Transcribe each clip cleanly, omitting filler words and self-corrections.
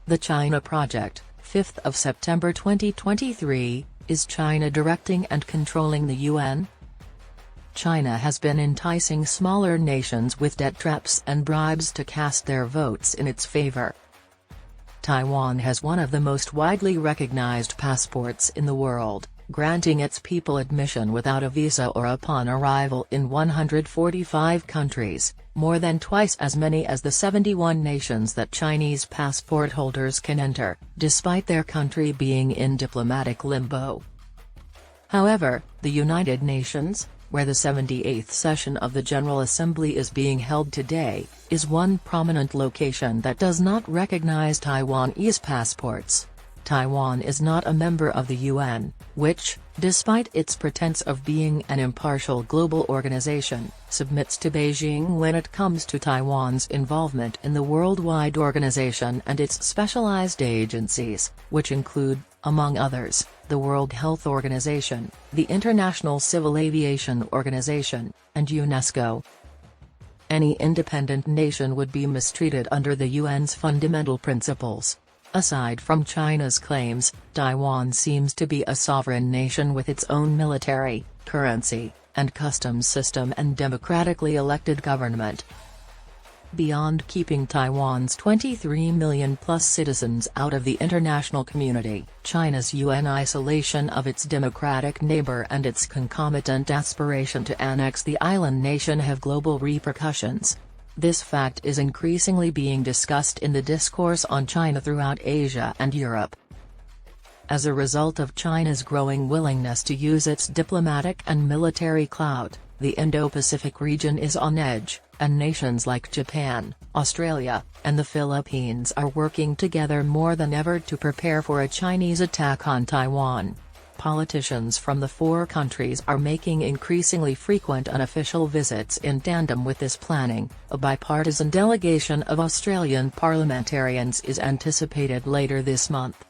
The China Project, 5th of September 2023, is China directing and controlling the UN? China has been enticing smaller nations with debt traps and bribes to cast their votes in its favor. Taiwan has one of the most widely recognized passports in the world, granting its people admission without a visa or upon arrival in 145 countries, more than twice as many as the 71 nations that Chinese passport holders can enter, despite their country being in diplomatic limbo. However, the United Nations, where the 78th session of the General Assembly is being held today, is one prominent location that does not recognize Taiwanese passports. Taiwan is not a member of the UN, which, despite its pretense of being an impartial global organization, submits to Beijing when it comes to Taiwan's involvement in the worldwide organization and its specialized agencies, which include, among others, the World Health Organization, the International Civil Aviation Organization, and UNESCO. Any independent nation would be mistreated under the UN's fundamental principles. Aside from China's claims, Taiwan seems to be a sovereign nation with its own military, currency, and customs system and democratically elected government. Beyond keeping Taiwan's 23 million-plus citizens out of the international community, China's UN isolation of its democratic neighbor and its concomitant aspiration to annex the island nation have global repercussions. This fact is increasingly being discussed in the discourse on China throughout Asia and Europe. As a result of China's growing willingness to use its diplomatic and military clout, the Indo-Pacific region is on edge, and nations like Japan, Australia, and the Philippines are working together more than ever to prepare for a Chinese attack on Taiwan. Politicians from the four countries are making increasingly frequent unofficial visits in tandem with this planning. A bipartisan delegation of Australian parliamentarians is anticipated later this month.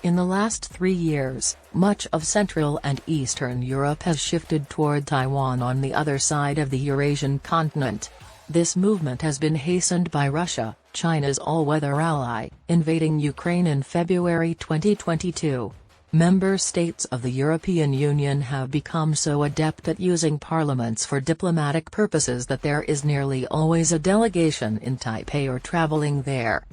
In the last 3 years, much of Central and Eastern Europe has shifted toward Taiwan on the other side of the Eurasian continent. This movement has been hastened by Russia, China's all-weather ally, invading Ukraine in February 2022. Member states of the European Union have become so adept at using parliaments for diplomatic purposes that there is nearly always a delegation in Taipei or traveling there.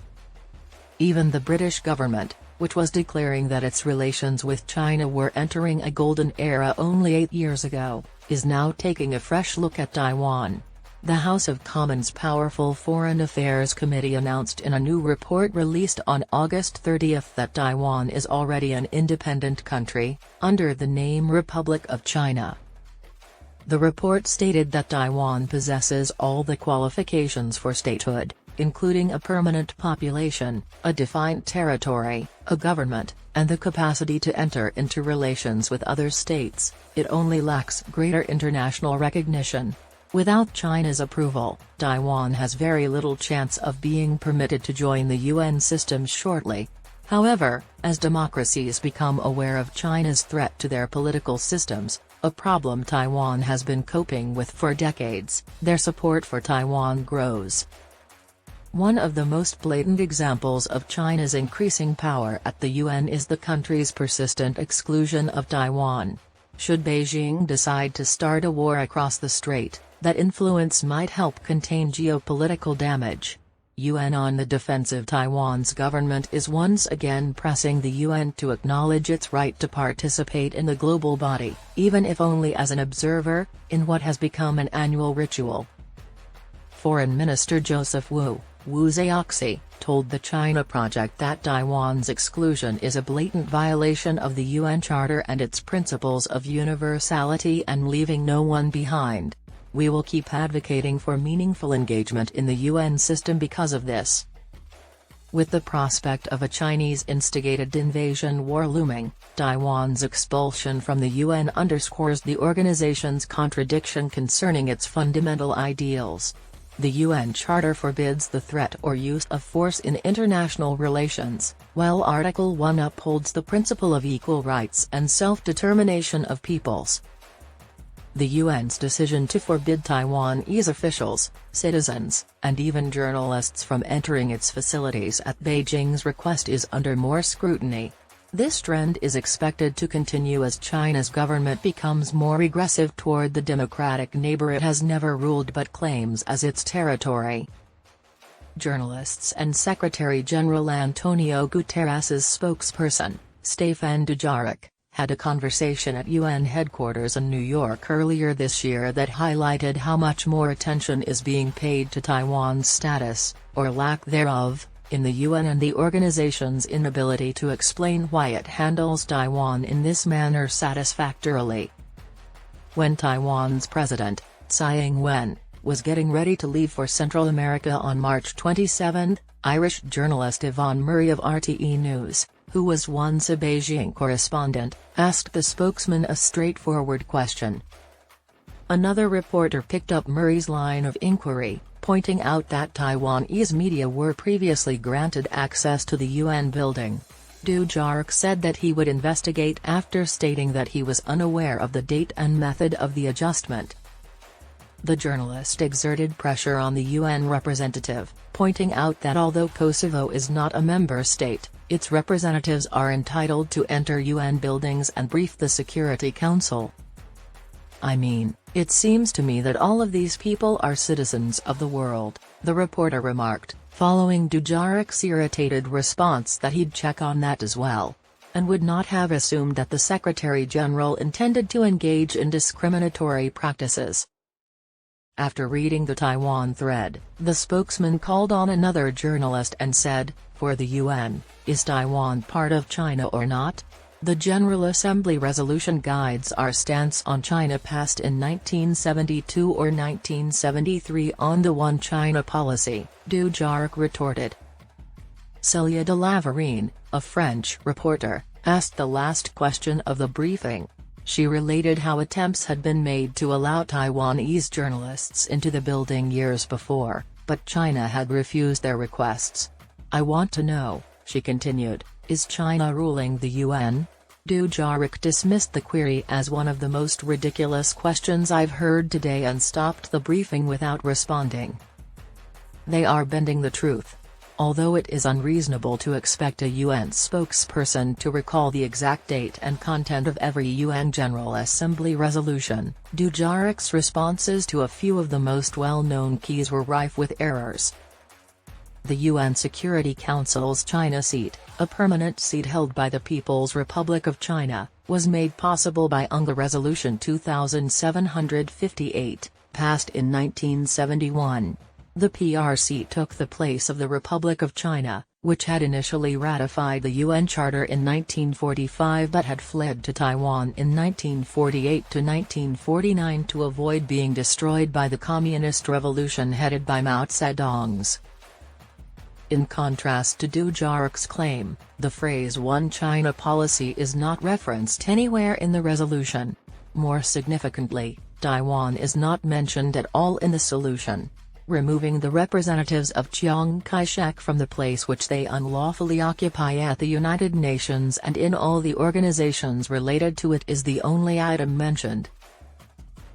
Even the British government, which was declaring that its relations with China were entering a golden era only 8 years ago, is now taking a fresh look at Taiwan. The House of Commons' powerful Foreign Affairs Committee announced in a new report released on August 30 that Taiwan is already an independent country, under the name Republic of China. The report stated that Taiwan possesses all the qualifications for statehood, including a permanent population, a defined territory, a government, and the capacity to enter into relations with other states. It only lacks greater international recognition. Without China's approval, Taiwan has very little chance of being permitted to join the UN system shortly. However, as democracies become aware of China's threat to their political systems, a problem Taiwan has been coping with for decades, their support for Taiwan grows. One of the most blatant examples of China's increasing power at the UN is the country's persistent exclusion of Taiwan. Should Beijing decide to start a war across the strait, that influence might help contain geopolitical damage. UN on the defensive. Taiwan's government is once again pressing the UN to acknowledge its right to participate in the global body, even if only as an observer, in what has become an annual ritual. Foreign Minister Joseph Wu Zhaoxi, told the China Project that Taiwan's exclusion is a blatant violation of the UN Charter and its principles of universality and leaving no one behind. We will keep advocating for meaningful engagement in the UN system because of this. With the prospect of a Chinese-instigated invasion war looming, Taiwan's expulsion from the UN underscores the organization's contradiction concerning its fundamental ideals. The UN Charter forbids the threat or use of force in international relations, while Article 1 upholds the principle of equal rights and self-determination of peoples. The UN's decision to forbid Taiwanese officials, citizens, and even journalists from entering its facilities at Beijing's request is under more scrutiny. This trend is expected to continue as China's government becomes more aggressive toward the democratic neighbor it has never ruled but claims as its territory. Journalists and Secretary General Antonio Guterres's spokesperson, Stéphane Dujarric, had a conversation at UN headquarters in New York earlier this year that highlighted how much more attention is being paid to Taiwan's status, or lack thereof, in the UN and the organization's inability to explain why it handles Taiwan in this manner satisfactorily. When Taiwan's president, Tsai Ing-wen, was getting ready to leave for Central America on March 27, Irish journalist Yvonne Murray of RTE News, who was once a Beijing correspondent, asked the spokesman a straightforward question. Another reporter picked up Murray's line of inquiry, pointing out that Taiwanese media were previously granted access to the UN building. Dujarric said that he would investigate after stating that he was unaware of the date and method of the adjustment. The journalist exerted pressure on the UN representative, pointing out that although Kosovo is not a member state, its representatives are entitled to enter UN buildings and brief the Security Council. "I mean, it seems to me that all of these people are citizens of the world," the reporter remarked, following Dujarric's irritated response that he'd check on that as well, and would not have assumed that the Secretary General intended to engage in discriminatory practices. After reading the Taiwan thread, the spokesman called on another journalist and said, "For the UN, is Taiwan part of China or not? The General Assembly resolution guides our stance on China passed in 1972 or 1973 on the One China policy," Dujarric retorted. Célia de Lavarine, a French reporter, asked the last question of the briefing. She related how attempts had been made to allow Taiwanese journalists into the building years before, but China had refused their requests. "I want to know," she continued, "is China ruling the UN?" Dujarric dismissed the query as one of the most ridiculous questions I've heard today and stopped the briefing without responding. They are bending the truth. Although it is unreasonable to expect a UN spokesperson to recall the exact date and content of every UN General Assembly resolution, Dujarric's responses to a few of the most well-known keys were rife with errors. The UN Security Council's China seat, a permanent seat held by the People's Republic of China, was made possible by UNGA Resolution 2758, passed in 1971. The PRC took the place of the Republic of China, which had initially ratified the UN Charter in 1945 but had fled to Taiwan in 1948 to 1949 to avoid being destroyed by the Communist Revolution headed by Mao Zedong's. In contrast to Dujarric's claim, the phrase One China policy is not referenced anywhere in the resolution. More significantly, Taiwan is not mentioned at all in the solution. Removing the representatives of Chiang Kai-shek from the place which they unlawfully occupy at the United Nations and in all the organizations related to it is the only item mentioned.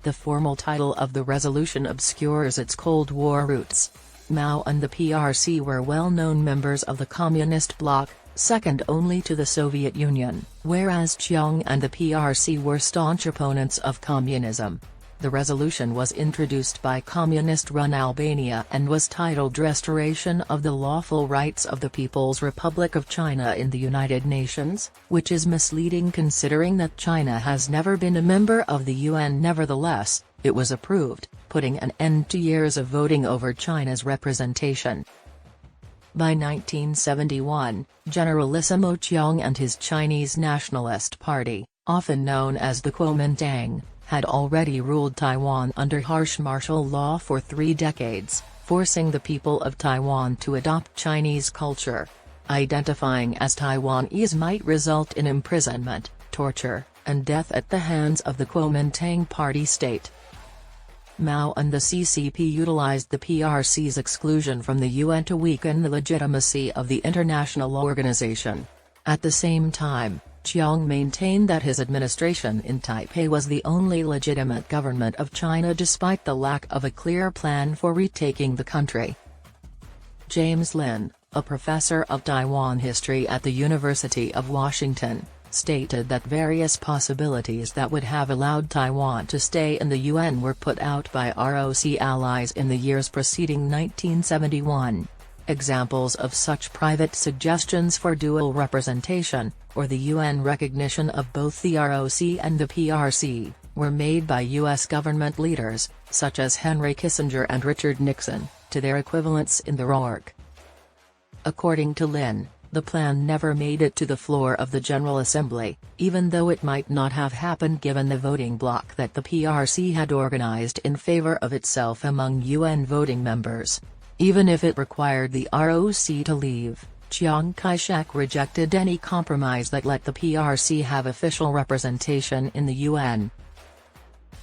The formal title of the resolution obscures its Cold War roots. Mao and the PRC were well-known members of the Communist bloc, second only to the Soviet Union, whereas Chiang and the PRC were staunch opponents of communism. The resolution was introduced by communist-run Albania and was titled Restoration of the Lawful Rights of the People's Republic of China in the United Nations, which is misleading considering that China has never been a member of the UN. Nevertheless, it was approved, putting an end to years of voting over China's representation. By 1971, Generalissimo Chiang and his Chinese Nationalist Party, often known as the Kuomintang, had already ruled Taiwan under harsh martial law for 3 decades, forcing the people of Taiwan to adopt Chinese culture. Identifying as Taiwanese might result in imprisonment, torture, and death at the hands of the Kuomintang party state. Mao and the CCP utilized the PRC's exclusion from the UN to weaken the legitimacy of the international organization. At the same time, Chiang maintained that his administration in Taipei was the only legitimate government of China despite the lack of a clear plan for retaking the country. James Lin, a professor of Taiwan history at the University of Washington, stated that various possibilities that would have allowed Taiwan to stay in the UN were put out by ROC allies in the years preceding 1971. Examples of such private suggestions for dual representation, or the UN recognition of both the ROC and the PRC, were made by U.S. government leaders, such as Henry Kissinger and Richard Nixon, to their equivalents in the RORC. According to Lin, the plan never made it to the floor of the General Assembly, even though it might not have happened given the voting bloc that the PRC had organized in favor of itself among UN voting members. Even if it required the ROC to leave, Chiang Kai-shek rejected any compromise that let the PRC have official representation in the UN.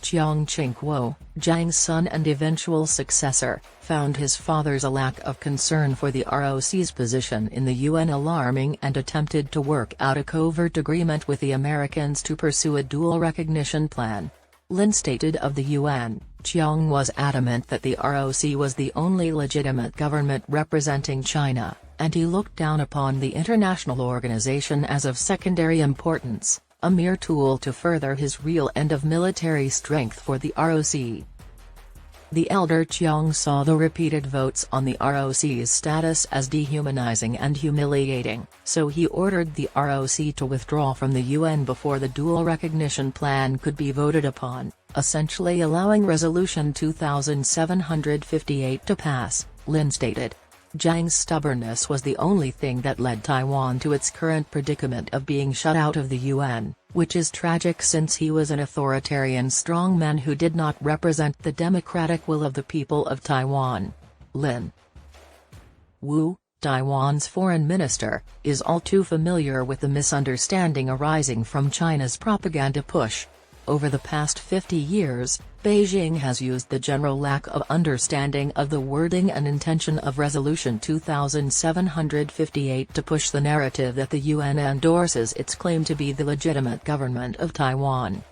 Chiang Ching-kuo, Jiang's son and eventual successor, found his father's lack of concern for the ROC's position in the UN alarming and attempted to work out a covert agreement with the Americans to pursue a dual recognition plan. Lin stated of the UN, Chiang was adamant that the ROC was the only legitimate government representing China, and he looked down upon the international organization as of secondary importance, a mere tool to further his real end of military strength for the ROC. The elder Chiang saw the repeated votes on the ROC's status as dehumanizing and humiliating, so he ordered the ROC to withdraw from the UN before the dual recognition plan could be voted upon, essentially allowing Resolution 2758 to pass, Lin stated. Jiang's stubbornness was the only thing that led Taiwan to its current predicament of being shut out of the UN, which is tragic since he was an authoritarian strongman who did not represent the democratic will of the people of Taiwan. Lin Wu, Taiwan's foreign minister, is all too familiar with the misunderstanding arising from China's propaganda push. Over the past 50 years, Beijing has used the general lack of understanding of the wording and intention of Resolution 2758 to push the narrative that the UN endorses its claim to be the legitimate government of Taiwan.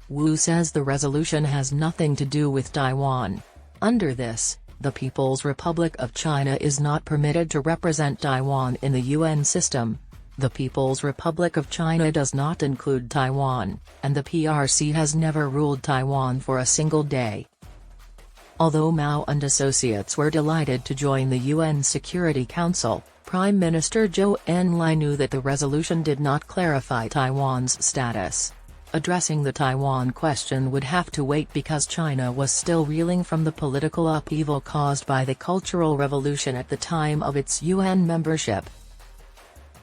Wu says the resolution has nothing to do with Taiwan. Under this, the People's Republic of China is not permitted to represent Taiwan in the UN system. The People's Republic of China does not include Taiwan, and the PRC has never ruled Taiwan for a single day. Although Mao and associates were delighted to join the UN Security Council, Prime Minister Zhou Enlai knew that the resolution did not clarify Taiwan's status. Addressing the Taiwan question would have to wait because China was still reeling from the political upheaval caused by the Cultural Revolution at the time of its UN membership.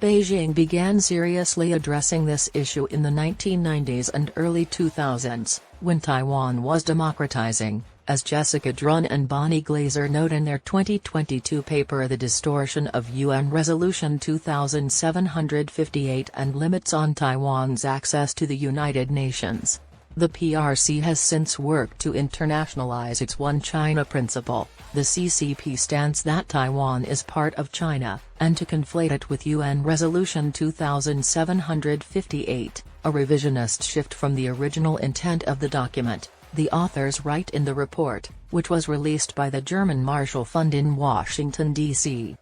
Beijing began seriously addressing this issue in the 1990s and early 2000s, when Taiwan was democratizing, as Jessica Drun and Bonnie Glaser note in their 2022 paper The Distortion of UN Resolution 2758 and Limits on Taiwan's Access to the United Nations. The PRC has since worked to internationalize its One China principle. The CCP stance that Taiwan is part of China, and to conflate it with UN Resolution 2758, a revisionist shift from the original intent of the document, the authors write in the report, which was released by the German Marshall Fund in Washington, D.C.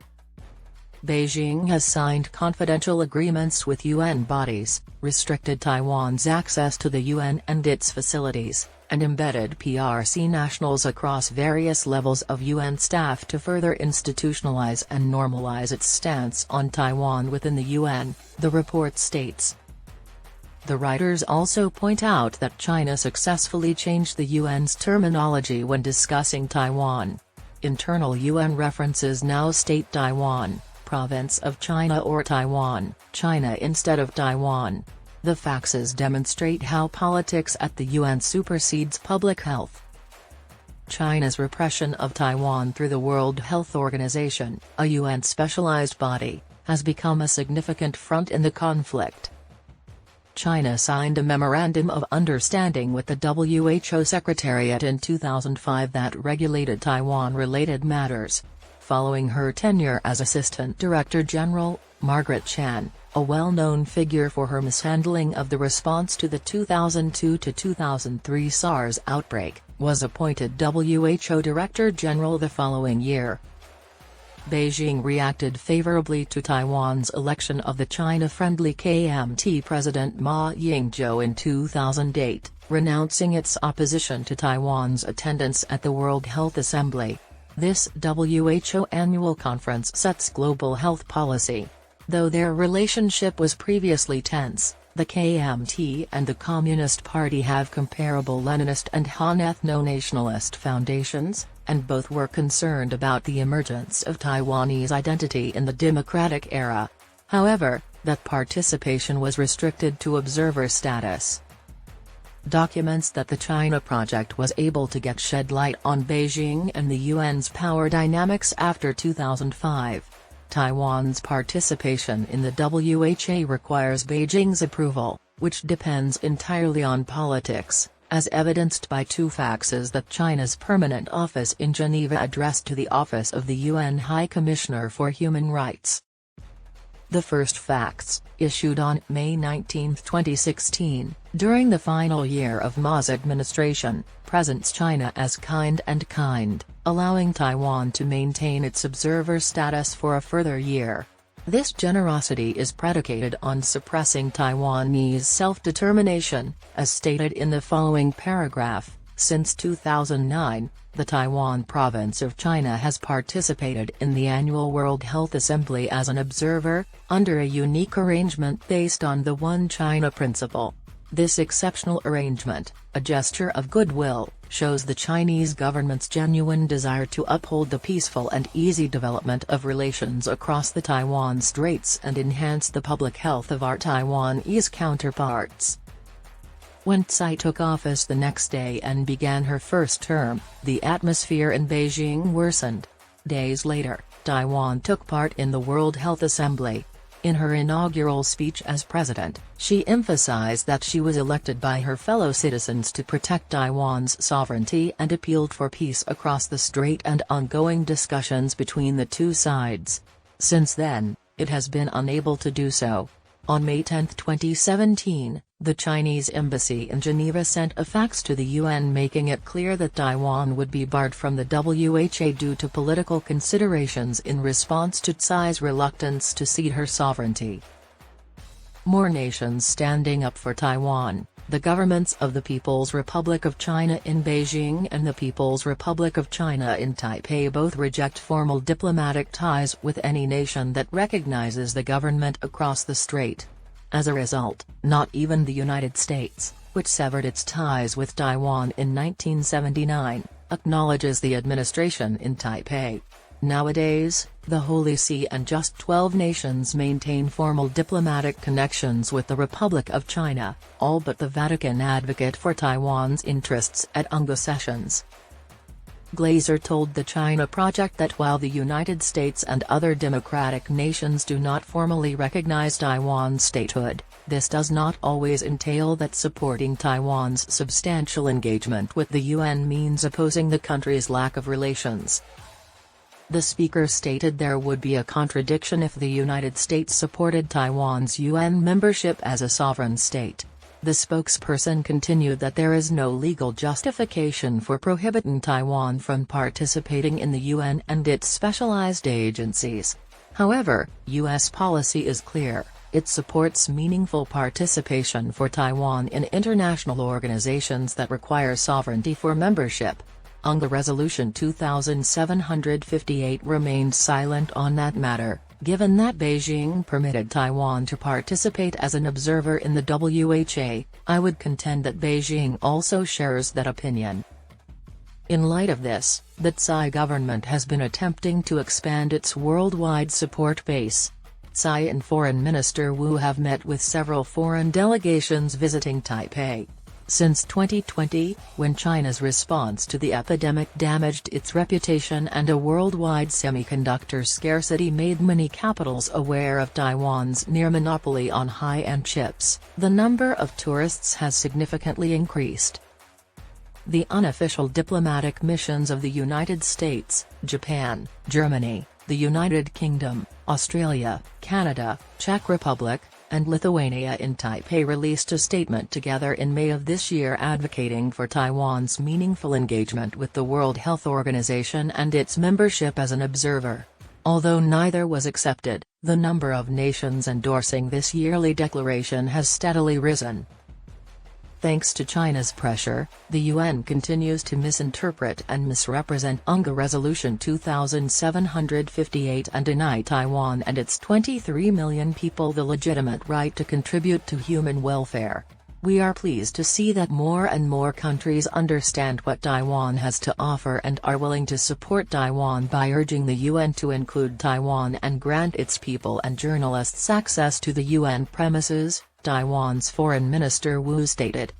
Beijing has signed confidential agreements with UN bodies, restricted Taiwan's access to the UN and its facilities, and embedded PRC nationals across various levels of UN staff to further institutionalize and normalize its stance on Taiwan within the UN, the report states. The writers also point out that China successfully changed the UN's terminology when discussing Taiwan. Internal UN references now state Taiwan, Province of China or Taiwan, China instead of Taiwan. The faxes demonstrate how politics at the UN supersedes public health. China's repression of Taiwan through the World Health Organization, a UN specialized body, has become a significant front in the conflict. China signed a Memorandum of Understanding with the WHO Secretariat in 2005 that regulated Taiwan-related matters. Following her tenure as Assistant Director General, Margaret Chan, a well-known figure for her mishandling of the response to the 2002–2003 SARS outbreak, was appointed WHO Director General the following year. Beijing reacted favorably to Taiwan's election of the China-friendly KMT President Ma Ying-jeou in 2008, renouncing its opposition to Taiwan's attendance at the World Health Assembly. This WHO annual conference sets global health policy. Though their relationship was previously tense, the KMT and the Communist Party have comparable Leninist and Han ethno-nationalist foundations, and both were concerned about the emergence of Taiwanese identity in the democratic era. However, that participation was restricted to observer status. Documents that the China Project was able to get shed light on Beijing and the UN's power dynamics after 2005. Taiwan's participation in the WHO requires Beijing's approval, which depends entirely on politics, as evidenced by two faxes that China's permanent office in Geneva addressed to the Office of the UN High Commissioner for Human Rights. The first fax, issued on May 19, 2016, during the final year of Ma's administration, presents China as kind and kind, allowing Taiwan to maintain its observer status for a further year. This generosity is predicated on suppressing Taiwanese self-determination, as stated in the following paragraph. Since 2009, the Taiwan province of China has participated in the annual World Health Assembly as an observer, under a unique arrangement based on the One China principle. This exceptional arrangement, a gesture of goodwill, shows the Chinese government's genuine desire to uphold the peaceful and easy development of relations across the Taiwan Straits and enhance the public health of our Taiwanese counterparts. When Tsai took office the next day and began her first term, the atmosphere in Beijing worsened. Days later, Taiwan took part in the World Health Assembly. In her inaugural speech as president, she emphasized that she was elected by her fellow citizens to protect Taiwan's sovereignty and appealed for peace across the strait and ongoing discussions between the two sides. Since then, it has been unable to do so. On May 10, 2017, the Chinese embassy in Geneva sent a fax to the UN making it clear that Taiwan would be barred from the WHO due to political considerations in response to Tsai's reluctance to cede her sovereignty. More nations standing up for Taiwan. The governments of the People's Republic of China in Beijing and the People's Republic of China in Taipei both reject formal diplomatic ties with any nation that recognizes the government across the strait. As a result, not even the United States, which severed its ties with Taiwan in 1979, acknowledges the administration in Taipei. Nowadays, the Holy See and just 12 nations maintain formal diplomatic connections with the Republic of China, all but the Vatican advocate for Taiwan's interests at UNGA sessions. Glazer told the China Project that while the United States and other democratic nations do not formally recognize Taiwan's statehood, this does not always entail that supporting Taiwan's substantial engagement with the UN means opposing the country's lack of relations. The speaker stated there would be a contradiction if the United States supported Taiwan's UN membership as a sovereign state. The spokesperson continued that there is no legal justification for prohibiting Taiwan from participating in the UN and its specialized agencies. However, U.S. policy is clear: it supports meaningful participation for Taiwan in international organizations that require sovereignty for membership. UNGA Resolution 2758 remained silent on that matter, given that Beijing permitted Taiwan to participate as an observer in the WHO. I would contend that Beijing also shares that opinion. In light of this, the Tsai government has been attempting to expand its worldwide support base. Tsai and Foreign Minister Wu have met with several foreign delegations visiting Taipei. Since 2020, when China's response to the epidemic damaged its reputation and a worldwide semiconductor scarcity made many capitals aware of Taiwan's near monopoly on high-end chips, the number of tourists has significantly increased. The unofficial diplomatic missions of the United States, Japan, Germany, the United Kingdom, Australia, Canada, Czech Republic, and Lithuania in Taipei released a statement together in May of this year advocating for Taiwan's meaningful engagement with the World Health Organization and its membership as an observer. Although neither was accepted, the number of nations endorsing this yearly declaration has steadily risen. Thanks to China's pressure, the UN continues to misinterpret and misrepresent UNGA Resolution 2758 and deny Taiwan and its 23 million people the legitimate right to contribute to human welfare. We are pleased to see that more and more countries understand what Taiwan has to offer and are willing to support Taiwan by urging the UN to include Taiwan and grant its people and journalists access to the UN premises, Taiwan's Foreign Minister Wu stated.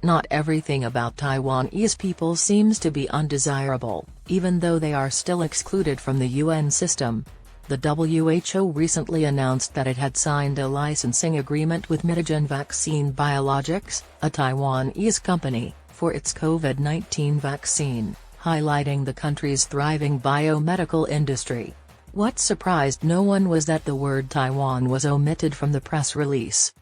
Not everything about Taiwanese people seems to be undesirable, even though they are still excluded from the UN system. The WHO recently announced that it had signed a licensing agreement with Beijing Vaccine Biologics, a Taiwanese company, for its COVID-19 vaccine, highlighting the country's thriving biomedical industry. What surprised no one was that the word Taiwan was omitted from the press release.